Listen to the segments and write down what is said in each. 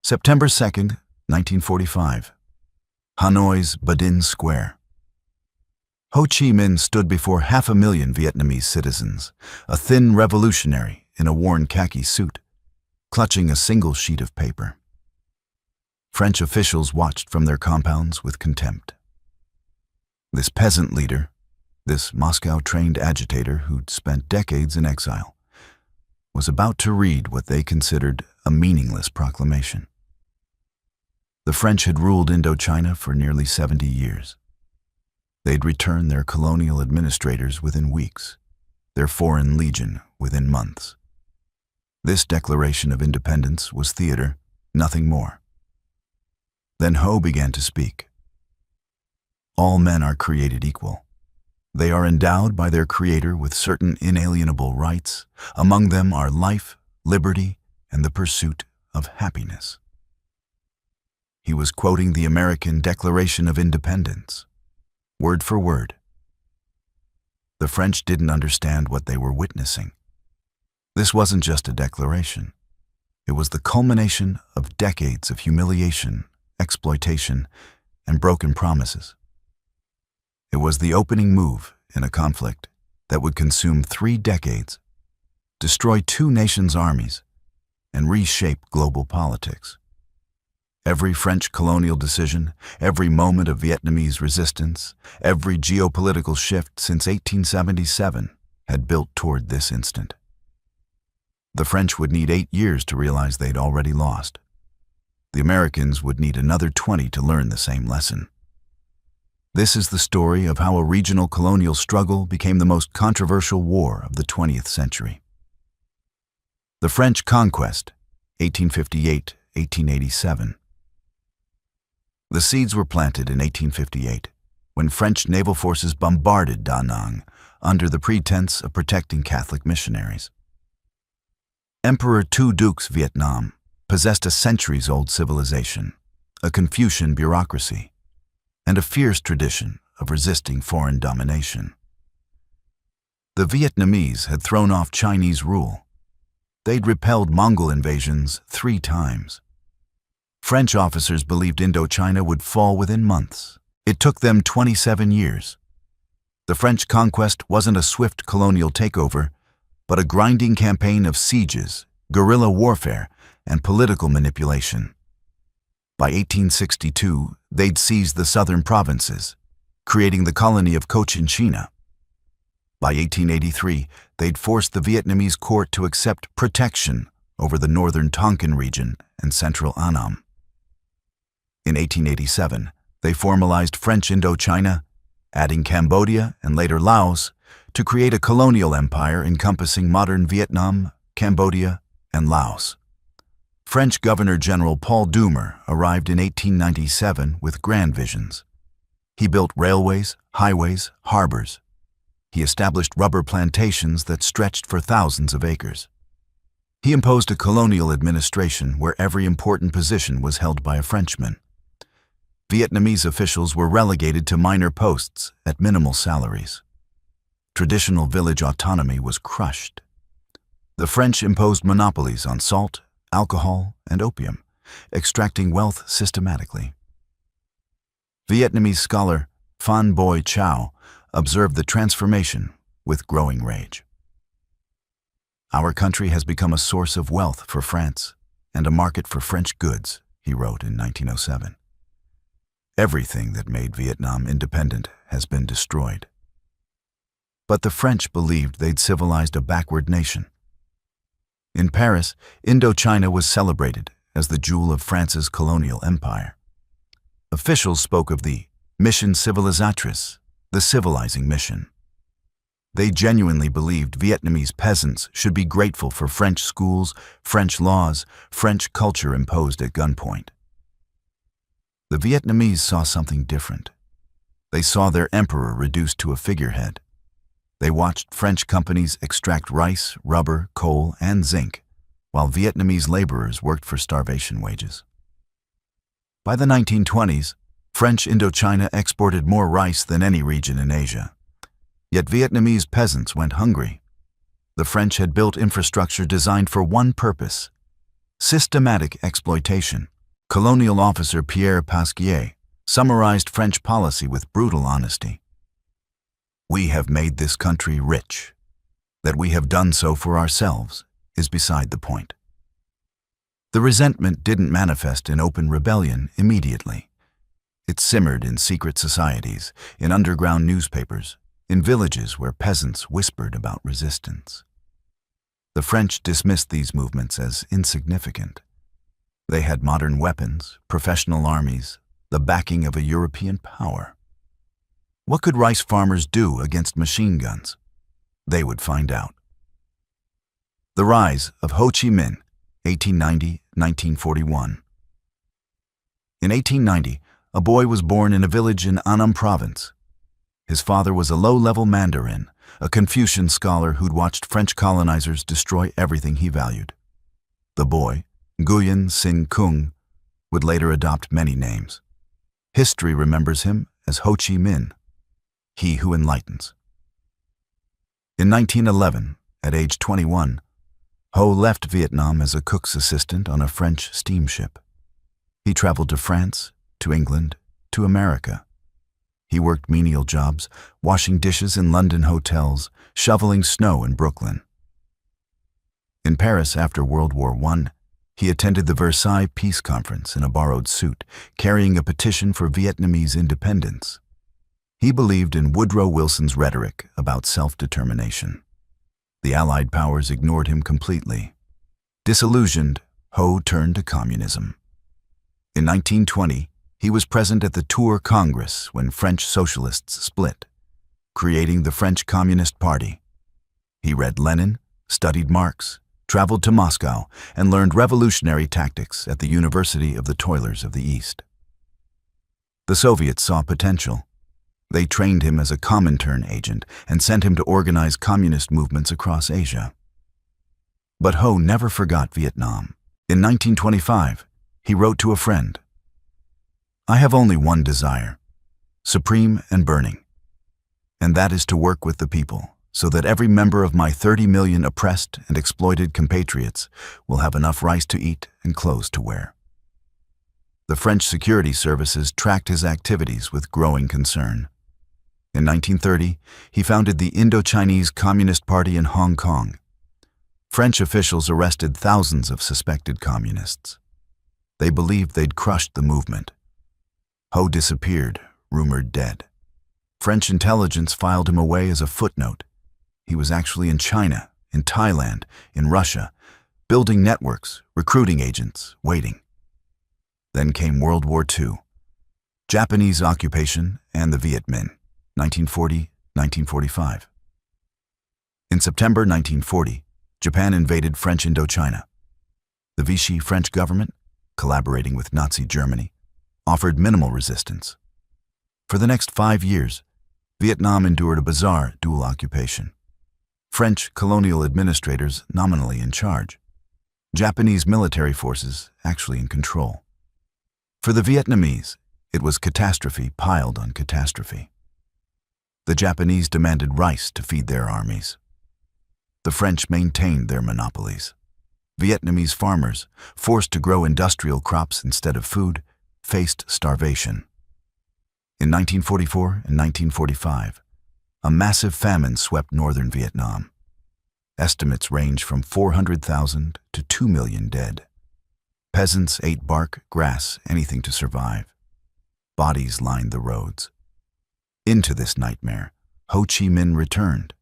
September 2nd, 1945. Hanoi's Badin Square. Ho Chi Minh stood before 500,000 Vietnamese citizens, a thin revolutionary in a worn khaki suit, clutching a single sheet of paper. French officials watched from their compounds with contempt. This peasant leader, this Moscow-trained agitator who'd spent decades in exile, was about to read what they considered a meaningless proclamation. The French had ruled Indochina for nearly 70 years. They'd return their colonial administrators within weeks, their foreign legion within months. This declaration of independence was theater, nothing more. Then Ho began to speak. All men are created equal. They are endowed by their Creator with certain inalienable rights. Among them are life, liberty, and the pursuit of happiness. He was quoting the American Declaration of Independence, word for word. The French didn't understand what they were witnessing. This wasn't just a declaration. It was the culmination of decades of humiliation, exploitation, and broken promises. It was the opening move in a conflict that would consume 3 decades, destroy 2 nations' armies, and reshape global politics. Every French colonial decision, every moment of Vietnamese resistance, every geopolitical shift since 1877 had built toward this instant. The French would need 8 years to realize they'd already lost. The Americans would need another 20 to learn the same lesson. This is the story of how a regional colonial struggle became the most controversial war of the 20th century. The French conquest, 1858-1887. The seeds were planted in 1858, when French naval forces bombarded Da Nang under the pretense of protecting Catholic missionaries. Emperor Tu Duc's Vietnam possessed a centuries-old civilization, a Confucian bureaucracy, and a fierce tradition of resisting foreign domination. The Vietnamese had thrown off Chinese rule. They'd repelled Mongol invasions 3 times. French officers believed Indochina would fall within months. It took them 27 years. The French conquest wasn't a swift colonial takeover, but a grinding campaign of sieges, guerrilla warfare, and political manipulation. By 1862, they'd seized the southern provinces, creating the colony of Cochinchina. By 1883, they'd forced the Vietnamese court to accept protection over the northern Tonkin region and central Annam. In 1887, they formalized French Indochina, adding Cambodia and later Laos to create a colonial empire encompassing modern Vietnam, Cambodia, and Laos. French Governor-General Paul Doumer arrived in 1897 with grand visions. He built railways, highways, harbors. He established rubber plantations that stretched for thousands of acres. He imposed a colonial administration where every important position was held by a Frenchman. Vietnamese officials were relegated to minor posts at minimal salaries. Traditional village autonomy was crushed. The French imposed monopolies on salt, alcohol, and opium, extracting wealth systematically. Vietnamese scholar Phan Boi Chau observed the transformation with growing rage. "Our country has become a source of wealth for France and a market for French goods," he wrote in 1907. "Everything that made Vietnam independent has been destroyed." But the French believed they'd civilized a backward nation. In Paris, Indochina was celebrated as the jewel of France's colonial empire. Officials spoke of the mission civilisatrice, the civilizing mission. They genuinely believed Vietnamese peasants should be grateful for French schools, French laws, French culture imposed at gunpoint. The Vietnamese saw something different. They saw their emperor reduced to a figurehead. They watched French companies extract rice, rubber, coal, and zinc, while Vietnamese laborers worked for starvation wages. By the 1920s, French Indochina exported more rice than any region in Asia. Yet Vietnamese peasants went hungry. The French had built infrastructure designed for one purpose: systematic exploitation. Colonial officer Pierre Pasquier summarized French policy with brutal honesty. "We have made this country rich. That we have done so for ourselves is beside the point." The resentment didn't manifest in open rebellion immediately. It simmered in secret societies, in underground newspapers, in villages where peasants whispered about resistance. The French dismissed these movements as insignificant. They had modern weapons, professional armies, the backing of a European power. What could rice farmers do against machine guns? They would find out. The rise of Ho Chi Minh, 1890-1941. In 1890, a boy was born in a village in Annam province. His father was a low-level Mandarin, a Confucian scholar who'd watched French colonizers destroy everything he valued. The boy, Nguyen Sinh Kung, would later adopt many names. History remembers him as Ho Chi Minh, he who enlightens. In 1911, at age 21, Ho left Vietnam as a cook's assistant on a French steamship. He traveled to France, to England, to America. He worked menial jobs, washing dishes in London hotels, shoveling snow in Brooklyn. In Paris after World War I, he attended the Versailles Peace Conference in a borrowed suit, carrying a petition for Vietnamese independence. He believed in Woodrow Wilson's rhetoric about self-determination. The Allied powers ignored him completely. Disillusioned, Ho turned to communism. In 1920, he was present at the Tours Congress when French socialists split, creating the French Communist Party. He read Lenin, studied Marx, traveled to Moscow, and learned revolutionary tactics at the University of the Toilers of the East. The Soviets saw potential. They trained him as a Comintern agent and sent him to organize communist movements across Asia. But Ho never forgot Vietnam. In 1925, he wrote to a friend, "I have only one desire, supreme and burning, and that is to work with the people so that every member of my 30 million oppressed and exploited compatriots will have enough rice to eat and clothes to wear." The French security services tracked his activities with growing concern. In 1930, he founded the Indo-Chinese Communist Party in Hong Kong. French officials arrested thousands of suspected communists. They believed they'd crushed the movement. Ho disappeared, rumored dead. French intelligence filed him away as a footnote. He was actually in China, in Thailand, in Russia, building networks, recruiting agents, waiting. Then came World War II, Japanese occupation, and the Viet Minh, 1940-1945. In September 1940, Japan invaded French Indochina. The Vichy French government, collaborating with Nazi Germany, offered minimal resistance. For the next 5 years, Vietnam endured a bizarre dual occupation. French colonial administrators nominally in charge, Japanese military forces actually in control. For the Vietnamese, it was catastrophe piled on catastrophe. The Japanese demanded rice to feed their armies. The French maintained their monopolies. Vietnamese farmers, forced to grow industrial crops instead of food, faced starvation. In 1944 and 1945, a massive famine swept northern Vietnam. Estimates range from 400,000 to 2 million dead. Peasants ate bark, grass, anything to survive. Bodies lined the roads. Into this nightmare, Ho Chi Minh returned.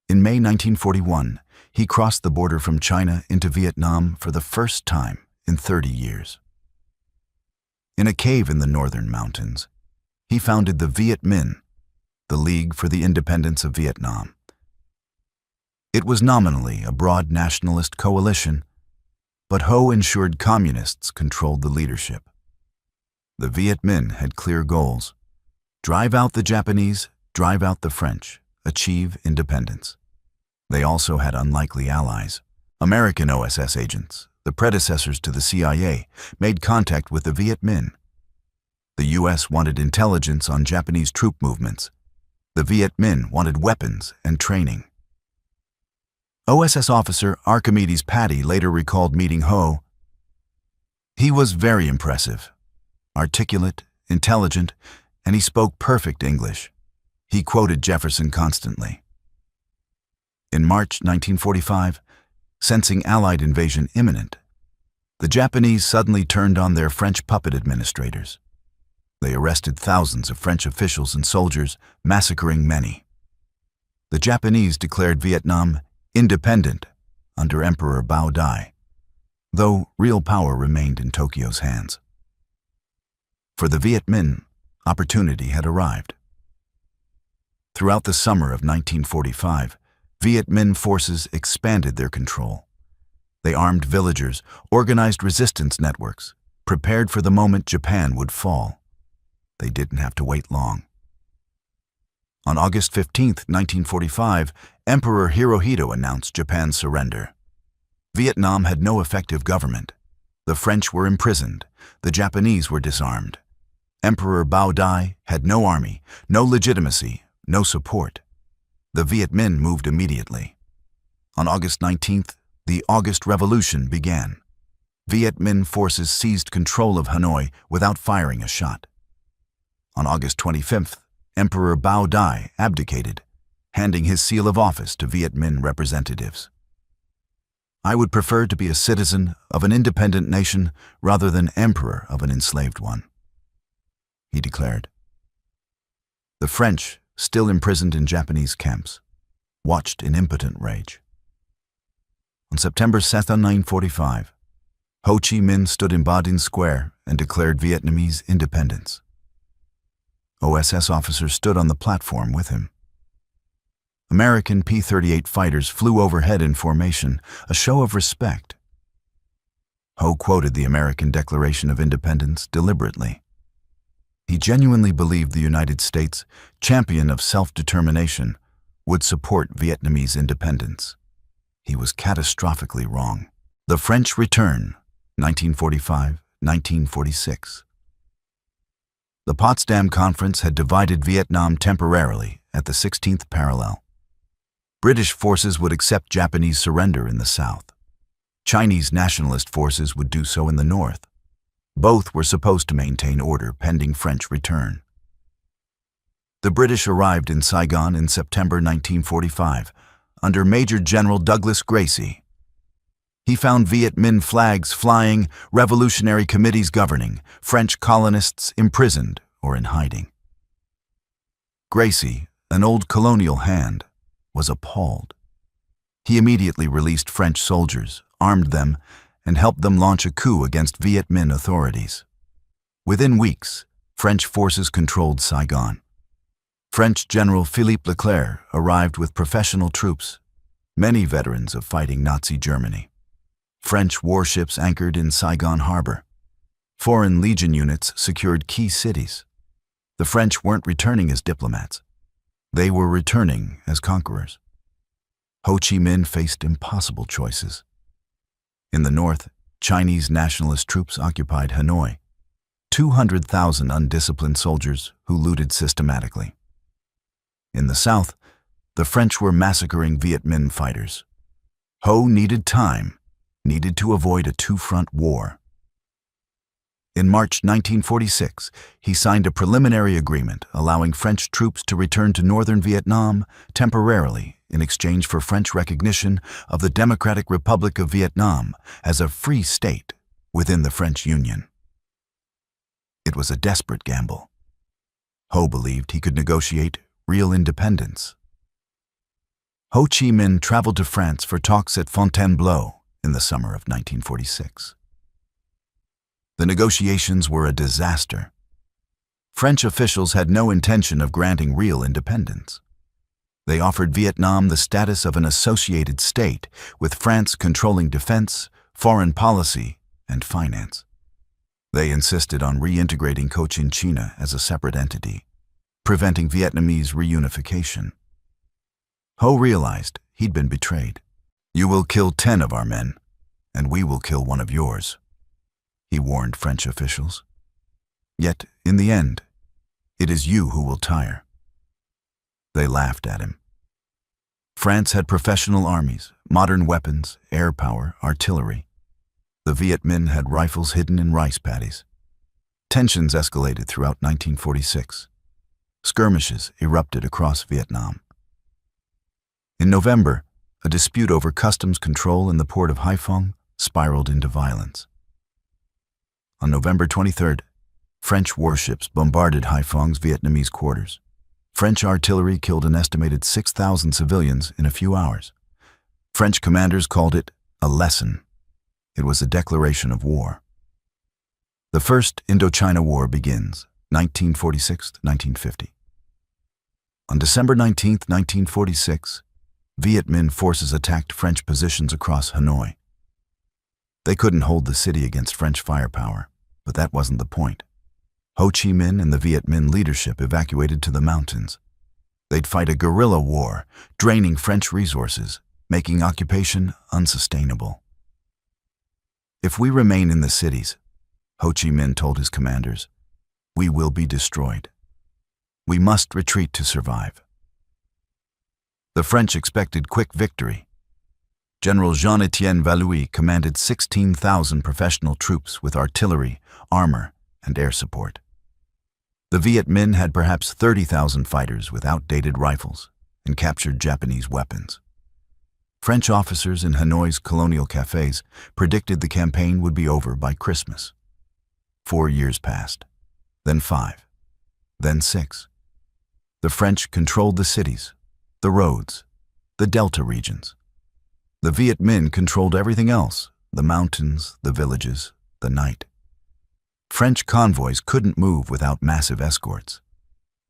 In May 1941, he crossed the border from China into Vietnam for the first time in 30 years. In a cave in the northern mountains, he founded the Viet Minh, the League for the Independence of Vietnam. It was nominally a broad nationalist coalition, but Ho ensured communists controlled the leadership. The Viet Minh had clear goals: drive out the Japanese, drive out the French, achieve independence. They also had unlikely allies. American OSS agents, the predecessors to the CIA, made contact with the Viet Minh. The U.S. wanted intelligence on Japanese troop movements. The Viet Minh wanted weapons and training. OSS officer Archimedes Patty later recalled meeting Ho. He was very impressive, articulate, intelligent, and he spoke perfect English. He quoted Jefferson constantly. In March 1945, sensing Allied invasion imminent, the Japanese suddenly turned on their French puppet administrators. They arrested thousands of French officials and soldiers, massacring many. The Japanese declared Vietnam independent under Emperor Bao Dai, though real power remained in Tokyo's hands. For the Viet Minh, opportunity had arrived. Throughout the summer of 1945, Viet Minh forces expanded their control. They armed villagers, organized resistance networks, prepared for the moment Japan would fall. They didn't have to wait long. On August 15, 1945, Emperor Hirohito announced Japan's surrender. Vietnam had no effective government. The French were imprisoned. The Japanese were disarmed. Emperor Bao Dai had no army, no legitimacy, no support. The Viet Minh moved immediately. On August 19th, the August Revolution began. Viet Minh forces seized control of Hanoi without firing a shot. On August 25th, Emperor Bao Dai abdicated, handing his seal of office to Viet Minh representatives. "I would prefer to be a citizen of an independent nation rather than emperor of an enslaved one," he declared. The French, still imprisoned in Japanese camps, watched in impotent rage. On September 7, 1945, Ho Chi Minh stood in Ba Dinh Square and declared Vietnamese independence. OSS officers stood on the platform with him. American P-38 fighters flew overhead in formation, a show of respect. Ho quoted the American Declaration of Independence deliberately. He genuinely believed the United States, champion of self-determination, would support Vietnamese independence. He was catastrophically wrong. The French return, 1945-1946. The Potsdam Conference had divided Vietnam temporarily at the 16th parallel. British forces would accept Japanese surrender in the south. Chinese nationalist forces would do so in the north. Both were supposed to maintain order pending French return. The British arrived in Saigon in September 1945 under Major General Douglas Gracie. He found Viet Minh flags flying, revolutionary committees governing, French colonists imprisoned or in hiding. Gracie, an old colonial hand, was appalled. He immediately released French soldiers, armed them, and helped them launch a coup against Viet Minh authorities. Within weeks, French forces controlled Saigon. French General Philippe Leclerc arrived with professional troops, many veterans of fighting Nazi Germany. French warships anchored in Saigon Harbor. Foreign Legion units secured key cities. The French weren't returning as diplomats. They were returning as conquerors. Ho Chi Minh faced impossible choices. In the north, Chinese nationalist troops occupied Hanoi, 200,000 undisciplined soldiers who looted systematically. In the south, the French were massacring Viet Minh fighters. Ho needed time, needed to avoid a two-front war. In March 1946, he signed a preliminary agreement allowing French troops to return to northern Vietnam temporarily in exchange for French recognition of the Democratic Republic of Vietnam as a free state within the French Union. It was a desperate gamble. Ho believed he could negotiate real independence. Ho Chi Minh traveled to France for talks at Fontainebleau in the summer of 1946. The negotiations were a disaster. French officials had no intention of granting real independence. They offered Vietnam the status of an associated state, with France controlling defense, foreign policy, and finance. They insisted on reintegrating Cochinchina as a separate entity, preventing Vietnamese reunification. Ho realized he'd been betrayed. "You will kill 10 of our men, and we will kill one of yours," he warned French officials. "Yet, in the end, it is you who will tire." They laughed at him. France had professional armies, modern weapons, air power, artillery. The Viet Minh had rifles hidden in rice paddies. Tensions escalated throughout 1946. Skirmishes erupted across Vietnam. In November, a dispute over customs control in the port of Haiphong spiraled into violence. On November 23rd, French warships bombarded Haiphong's Vietnamese quarters. French artillery killed an estimated 6,000 civilians in a few hours. French commanders called it a lesson. It was a declaration of war. The First Indochina War begins, 1946-1950. On December 19, 1946, Viet Minh forces attacked French positions across Hanoi. They couldn't hold the city against French firepower, but that wasn't the point. Ho Chi Minh and the Viet Minh leadership evacuated to the mountains. They'd fight a guerrilla war, draining French resources, making occupation unsustainable. If we remain in the cities, Ho Chi Minh told his commanders, we will be destroyed. We must retreat to survive. The French expected quick victory. General Jean-Étienne Vallouis commanded 16,000 professional troops with artillery, armor, and air support. The Viet Minh had perhaps 30,000 fighters with outdated rifles and captured Japanese weapons. French officers in Hanoi's colonial cafes predicted the campaign would be over by Christmas. 4 years passed, then 5, then 6. The French controlled the cities, the roads, the delta regions. The Viet Minh controlled everything else, the mountains, the villages, the night. French convoys couldn't move without massive escorts.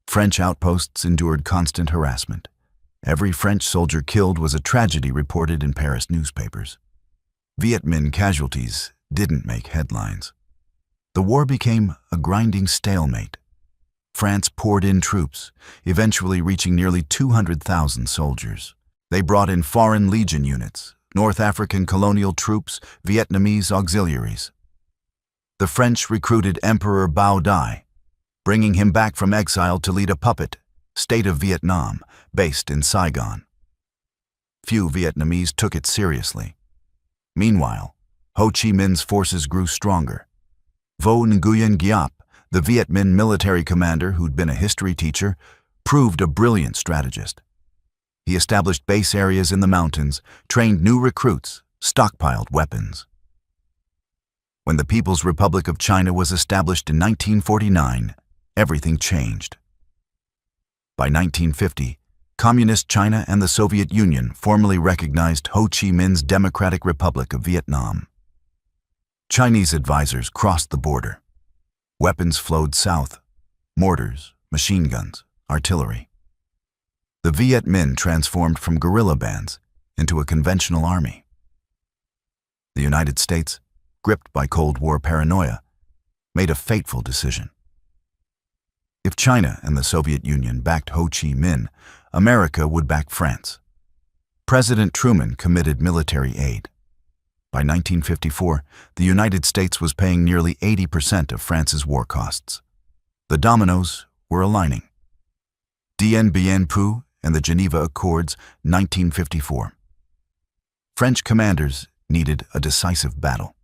French outposts endured constant harassment. Every French soldier killed was a tragedy reported in Paris newspapers. Viet Minh casualties didn't make headlines. The war became a grinding stalemate. France poured in troops, eventually reaching nearly 200,000 soldiers. They brought in foreign legion units, North African colonial troops, Vietnamese auxiliaries. The French recruited Emperor Bao Dai, bringing him back from exile to lead a puppet state of Vietnam, based in Saigon. Few Vietnamese took it seriously. Meanwhile, Ho Chi Minh's forces grew stronger. Vo Nguyen Giap, the Viet Minh military commander who'd been a history teacher, proved a brilliant strategist. He established base areas in the mountains, trained new recruits, stockpiled weapons. When the People's Republic of China was established in 1949, everything changed. By 1950, Communist China and the Soviet Union formally recognized Ho Chi Minh's Democratic Republic of Vietnam. Chinese advisors crossed the border. Weapons flowed south, mortars, machine guns, artillery. The Viet Minh transformed from guerrilla bands into a conventional army. The United States, gripped by Cold War paranoia, made a fateful decision. If China and the Soviet Union backed Ho Chi Minh, America would back France. President Truman committed military aid. By 1954, the United States was paying nearly 80% of France's war costs. The dominoes were aligning. Dien Bien Phu and the Geneva Accords, 1954. French commanders needed a decisive battle.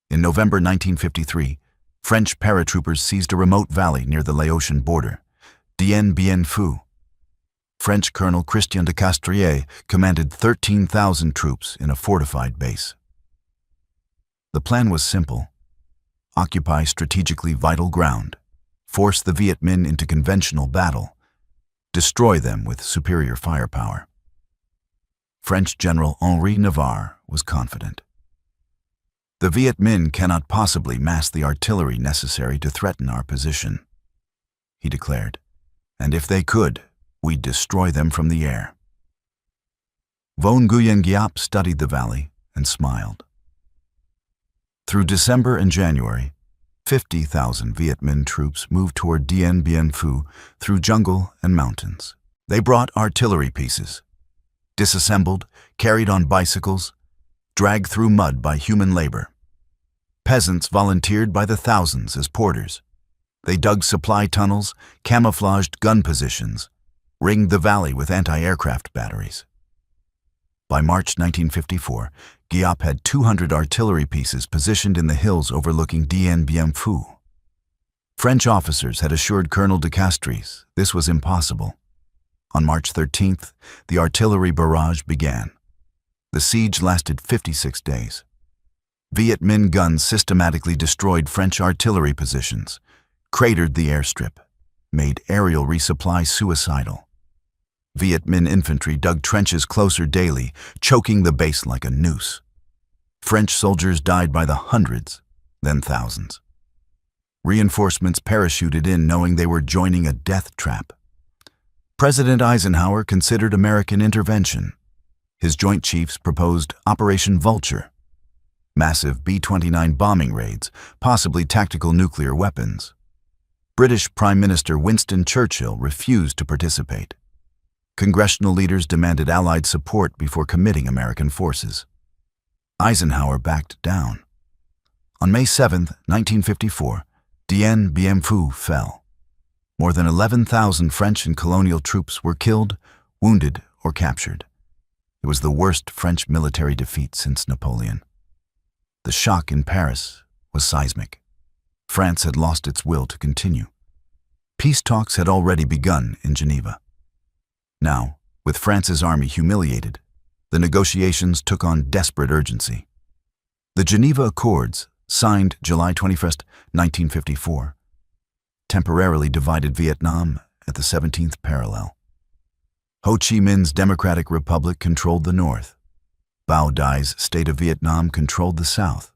In November 1953, French paratroopers seized a remote valley near the Laotian border, Dien Bien Phu. French Colonel Christian de Castries commanded 13,000 troops in a fortified base. The plan was simple: occupy strategically vital ground, force the Viet Minh into conventional battle, destroy them with superior firepower. French General Henri Navarre was confident. The Viet Minh cannot possibly mass the artillery necessary to threaten our position, he declared, and if they could, we'd destroy them from the air. Vo Nguyen Giap studied the valley and smiled. Through December and January, 50,000 Viet Minh troops moved toward Dien Bien Phu through jungle and mountains. They brought artillery pieces, disassembled, carried on bicycles, dragged through mud by human labor. Peasants volunteered by the thousands as porters. They dug supply tunnels, camouflaged gun positions, ringed the valley with anti-aircraft batteries. By March 1954, Giap had 200 artillery pieces positioned in the hills overlooking Dien Bien Phu. French officers had assured Colonel de Castries this was impossible. On March 13th, the artillery barrage began. The siege lasted 56 days. Viet Minh guns systematically destroyed French artillery positions, cratered the airstrip, made aerial resupply suicidal. Viet Minh infantry dug trenches closer daily, choking the base like a noose. French soldiers died by the hundreds, then thousands. Reinforcements parachuted in knowing they were joining a death trap. President Eisenhower considered American intervention. His Joint Chiefs proposed Operation Vulture, massive B-29 bombing raids, possibly tactical nuclear weapons. British Prime Minister Winston Churchill refused to participate. Congressional leaders demanded Allied support before committing American forces. Eisenhower backed down. On May 7, 1954, Dien Bien Phu fell. More than 11,000 French and colonial troops were killed, wounded, or captured. It was the worst French military defeat since Napoleon. The shock in Paris was seismic. France had lost its will to continue. Peace talks had already begun in Geneva. Now, with France's army humiliated, the negotiations took on desperate urgency. The Geneva Accords, signed July 21, 1954, temporarily divided Vietnam at the 17th parallel. Ho Chi Minh's Democratic Republic controlled the north. Bao Dai's state of Vietnam controlled the south.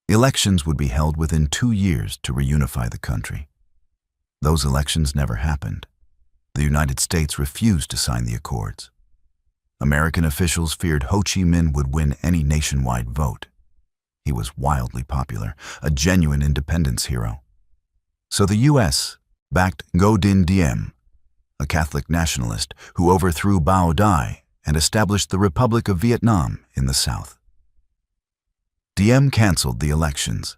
Elections would be held within 2 years to reunify the country. Those elections never happened. The United States refused to sign the accords. American officials feared Ho Chi Minh would win any nationwide vote. He was wildly popular, a genuine independence hero. So the U.S. backed Ngo Dinh Diem, a Catholic nationalist who overthrew Bao Dai and established the Republic of Vietnam in the south. Diem canceled the elections.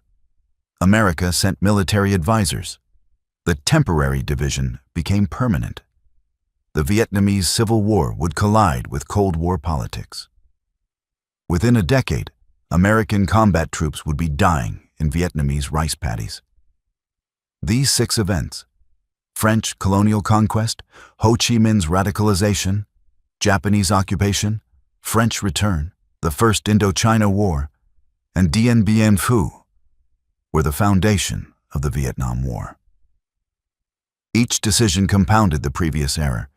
America sent military advisors. The temporary division became permanent. The Vietnamese Civil War would collide with Cold War politics. Within a decade, American combat troops would be dying in Vietnamese rice paddies. These 6 events, French colonial conquest, Ho Chi Minh's radicalization, Japanese occupation, French return, the First Indochina War, and Dien Bien Phu, were the foundation of the Vietnam War. Each decision compounded the previous error.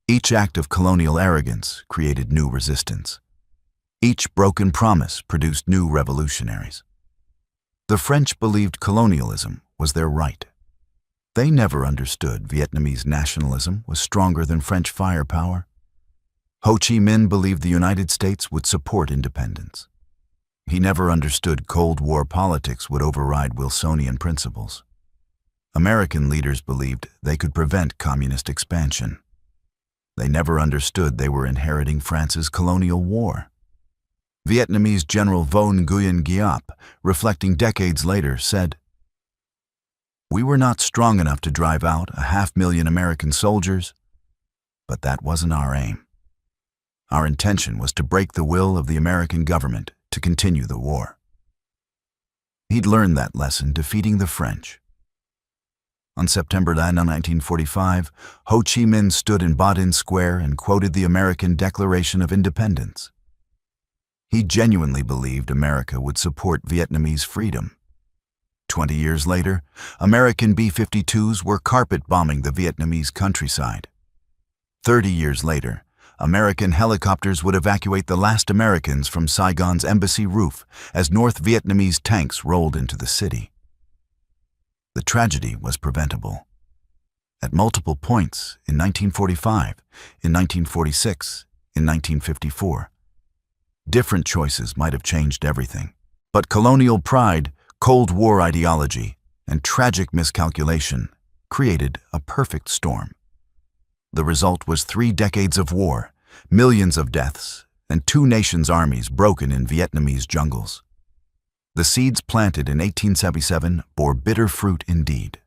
Each act of colonial arrogance created new resistance. Each broken promise produced new revolutionaries. The French believed colonialism was their right. They never understood Vietnamese nationalism was stronger than French firepower. Ho Chi Minh believed the United States would support independence. He never understood Cold War politics would override Wilsonian principles. American leaders believed they could prevent communist expansion. They never understood they were inheriting France's colonial war. Vietnamese General Vo Nguyen Giap, reflecting decades later, said, "We were not strong enough to drive out 500,000 American soldiers, but that wasn't our aim. Our intention was to break the will of the American government to continue the war." He'd learned that lesson defeating the French. On September 9, 1945, Ho Chi Minh stood in Ba Dinh Square and quoted the American Declaration of Independence. He genuinely believed America would support Vietnamese freedom. 20 years later, American B-52s were carpet bombing the Vietnamese countryside. 30 years later, American helicopters would evacuate the last Americans from Saigon's embassy roof as North Vietnamese tanks rolled into the city. The tragedy was preventable. At multiple points in 1945, in 1946, in 1954, different choices might have changed everything. But colonial pride, Cold War ideology, and tragic miscalculation created a perfect storm. The result was 3 decades of war, millions of deaths, and 2 nations' armies broken in Vietnamese jungles. The seeds planted in 1877 bore bitter fruit indeed.